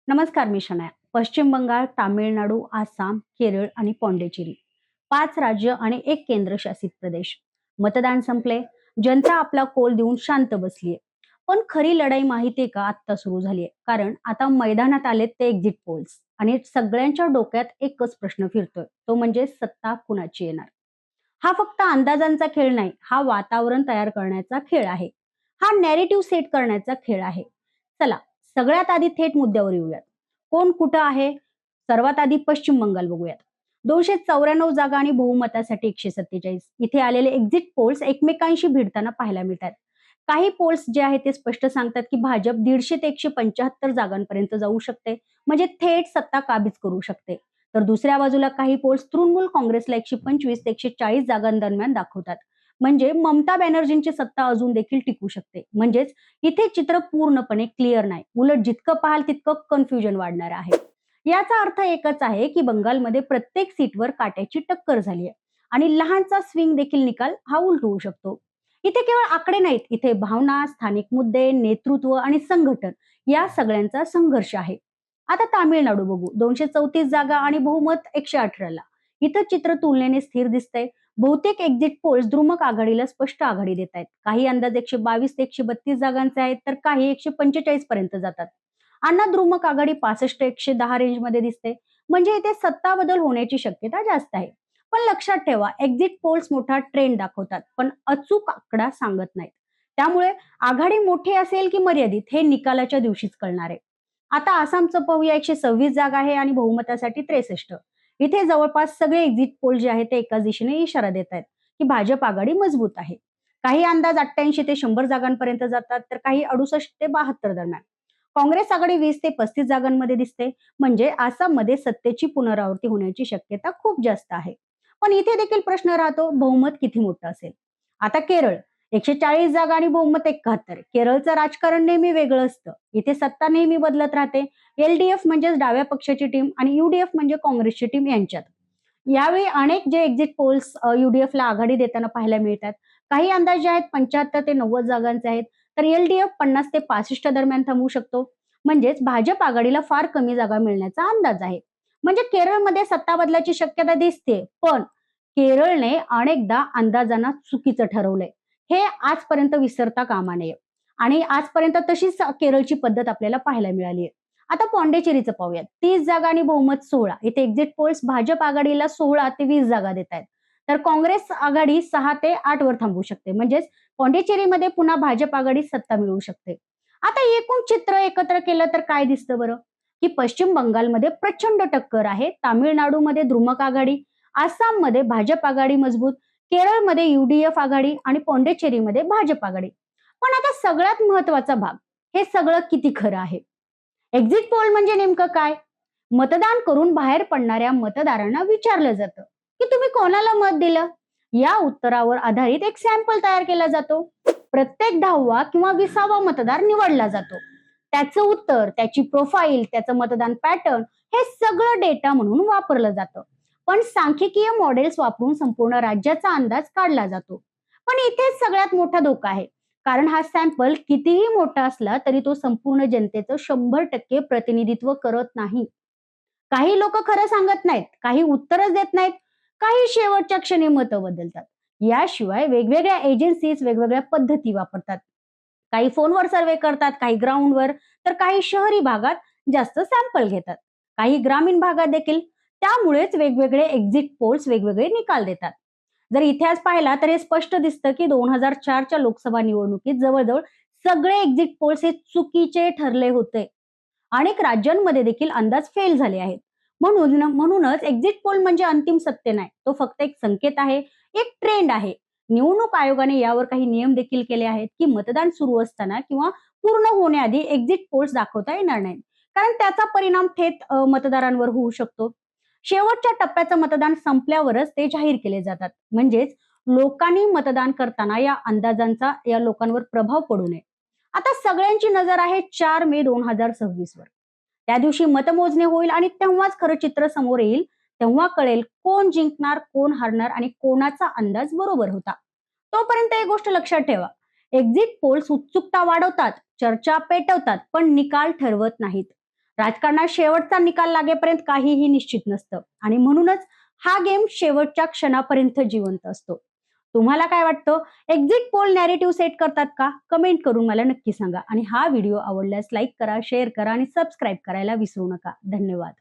नमस्कार, मी शनाया. पश्चिम बंगाल, तामिळनाडू, आसाम, केरळ आणि पॉंडिचेरी 5 राज्य आणि 1 केंद्रशासित प्रदेश. मतदान संपले. जनता आपला कौल देऊन शांत बसलीये. पण खरी लढाई माहितीये का आत्ता सुरू झालीये. कारण आता मैदानात आलेत ते एक्झिट पोल्स आणि सगळ्यांच्या डोक्यात एकच प्रश्न फिरतोय. तो म्हणजे सत्ता कुणाची येणार? हा फक्त अंदाजांचा खेळ नाही, हा वातावरण तयार करण्याचा खेळ आहे. हा नॅरेटिव्ह सेट करण्याचा खेळ आहे. चला, सगळ्यात आधी थेट मुद्द्यावर येऊयात. कोण कुठं आहे? सर्वात आधी पश्चिम बंगाल बघूयात. 294 जागा आणि बहुमतासाठी 147. इथे आलेले एक्झिट पोल्स एकमेकांशी भिडताना पाहायला मिळतात. काही पोल्स जे आहेत ते स्पष्ट सांगतात की भाजप 150 ते 175 जागांपर्यंत जाऊ शकते, म्हणजे थेट सत्ता काबीज करू शकते. तर दुसऱ्या बाजूला काही पोल्स तृणमूल काँग्रेसला 125 ते 140 जागांदरम्यान दाखवतात. म्हणजे ममता बॅनर्जींची सत्ता अजून देखील टिकू शकते. म्हणजेच इथे चित्र पूर्णपणे क्लिअर नाही. उलट जितकं पाहाल तितकं कन्फ्युजन वाढणार आहे. याचा अर्थ एकच आहे की बंगालमध्ये प्रत्येक सीटवर काट्याची टक्कर झाली आहे आणि लहानचा स्विंग देखील निकाल हा उलटवू शकतो. इथे केवळ आकडे नाहीत, इथे भावना, स्थानिक मुद्दे, नेतृत्व आणि संघटन या सगळ्यांचा संघर्ष आहे. आता तामिळनाडू बघू. 234 जागा आणि बहुमत 118 ला. इथं चित्र तुलनेने स्थिर दिसतंय. बहुतेक एक्झिट पोल्स द्रुमक आघाडीला स्पष्ट आघाडी देत आहेत. काही अंदाज 122 ते 132 जागांचे आहेत, तर काही 145 पर्यंत जातात. अण्णा द्रुमक आघाडी 65 ते 110 रेंजमध्ये दिसते. म्हणजे इथे सत्ता बदल होण्याची शक्यता जास्त आहे. पण लक्षात ठेवा, एक्झिट पोल्स मोठा ट्रेंड दाखवतात, पण अचूक आकडा सांगत नाहीत. त्यामुळे आघाडी मोठी असेल की मर्यादित हे निकालाच्या दिवशीच कळणार आहे. आता आसामचं पाहूया. 126 जागा आहे आणि बहुमतासाठी 63. इथे जवळपास सगळे एक्झिट पोल जे आहेत ते एकाच दिशेने इशारा देत आहेत की भाजप आघाडी मजबूत आहे. काही अंदाज 88 ते 100 जागांपर्यंत जातात, तर काही 68 ते 72 दरम्यान. काँग्रेस आघाडी 20 ते 35 जागांमध्ये दिसते. म्हणजे आसाममध्ये सत्तेची पुनरावृत्ती होण्याची शक्यता खूप जास्त आहे. पण इथे देखील प्रश्न राहतो, बहुमत किती मोठं असेल? आता केरळ 140 जागा आणि बहुमत 71. केरळचं राजकारण नेहमी वेगळं असतं. इथे सत्ता नेहमी बदलत राहते. एलडीएफ म्हणजेच डाव्या पक्षाची टीम आणि युडीएफ म्हणजे काँग्रेसची टीम यांच्यात. यावेळी अनेक जे एक्झिट पोल्स युडीएफला आघाडी देताना पाहायला मिळतात. काही अंदाज जे आहेत 75 ते 90 जागांचे आहेत, तर एलडीएफ 50 ते 65 दरम्यान थांबू शकतो. म्हणजेच भाजप आघाडीला फार कमी जागा मिळण्याचा अंदाज आहे. म्हणजे केरळमध्ये सत्ता बदलाची शक्यता दिसते, पण केरळने अनेकदा अंदाजांना चुकीचं ठरवलंय. हे आजपर्यंत विसरता कामा नये आणि आजपर्यंत तशीच केरळची पद्धत आपल्याला पाहायला मिळाली आहे. आता पॉंडेचेरीचं पाहूयात. 30 जागा आणि बहुमत 16. इथे एक्झिट पोल्स भाजप आघाडीला 16 ते 20 जागा देत आहेत. तर काँग्रेस आघाडी 6 ते 8 वर थांबू शकते. म्हणजेच पॉंडेचेरीमध्ये पुन्हा भाजप आघाडी सत्ता मिळवू शकते. आता एकूण चित्र एकत्र केलं तर काय दिसतं बरं? की पश्चिम बंगालमध्ये प्रचंड टक्कर आहे. तामिळनाडूमध्ये द्रुमक आघाडी, आसाममध्ये भाजप आघाडी मजबूत, केरळमध्ये युडीएफ आघाडी आणि पॉंडेचेरीमध्ये भाजप आघाडी. पण आता सगळ्यात महत्वाचा भाग, हे सगळं किती खरं आहे? एक्झिट पोल म्हणजे नेमकं काय? मतदान करून बाहेर पडणाऱ्या मतदारांना विचारलं जातं की तुम्ही कोणाला मत दिलं. या उत्तरावर आधारित एक सॅम्पल तयार केला जातो. प्रत्येक 10वा किंवा 20वा मतदार निवडला जातो. त्याचं उत्तर, त्याची प्रोफाईल, त्याचं मतदान पॅटर्न हे सगळं डेटा म्हणून वापरलं जातं. पण सांख्यिकीय मॉडेल्स वापरून संपूर्ण राज्याचा अंदाज काढला जातो. पण इथेच सगळ्यात मोठा धोका आहे. कारण हा सॅम्पल कितीही मोठा असला तरी तो संपूर्ण जनतेचं 100% प्रतिनिधित्व करत नाही. काही लोक खरं सांगत नाहीत, काही उत्तरच देत नाहीत, काही शेवटच्या क्षणी मतं बदलतात. याशिवाय वेगवेगळ्या एजन्सीज वेगवेगळ्या पद्धती वापरतात. काही फोनवर सर्वे करतात, काही ग्राउंडवर, तर काही शहरी भागात जास्त सॅम्पल घेतात, काही ग्रामीण भागात देखील. त्यामुळेच वेगवेगळे एक्झिट पोल्स वेगवेगळे निकाल देतात. जर इतिहास पाहिला तर हे स्पष्ट दिसतं की 2004च्या लोकसभा निवडणुकीत जवळजवळ सगळे एक्झिट पोल्स हे चुकीचे ठरले होते. अनेक राज्यांमध्ये देखील अंदाज फेल झाले आहेत. म्हणूनच एक्झिट पोल म्हणजे अंतिम सत्य नाही, तो फक्त एक संकेत आहे, एक ट्रेंड आहे. निवडणूक आयोगाने यावर काही नियम देखील केले आहेत की मतदान सुरू असताना किंवा पूर्ण होण्याआधी एक्झिट पोल्स दाखवता येणार नाहीत, कारण त्याचा परिणाम थेट मतदारांवर होऊ शकतो. शेवटच्या टप्प्याचं मतदान संपल्यावरच ते जाहीर केले जातात. म्हणजेच लोकांनी मतदान करताना या अंदाजांचा या लोकांवर प्रभाव पडू नये. आता सगळ्यांची नजर आहे 4 मे 2026 वर. त्या दिवशी मतमोजणी होईल आणि तेव्हाच खरं चित्र समोर येईल. तेव्हा कळेल कोण जिंकणार, कोण हारणार आणि कोणाचा अंदाज बरोबर होता. तोपर्यंत एक गोष्ट लक्षात ठेवा, एक्झिट पोल्स उत्सुकता वाढवतात, चर्चा पेटवतात, पण निकाल ठरवत नाहीत. राजकारणात शेवटचा निकाल लागेपर्यंत काहीही निश्चित नसतं आणि म्हणूनच हा गेम शेवटच्या क्षणापर्यंत जिवंत असतो. तुम्हाला काय वाटतं? एक्झिट पोल नॅरेटिव्ह सेट करतात का? कमेंट करून मला नक्की सांगा आणि हा व्हिडिओ आवडल्यास लाईक करा, शेअर करा आणि सबस्क्राईब करायला विसरू नका. धन्यवाद.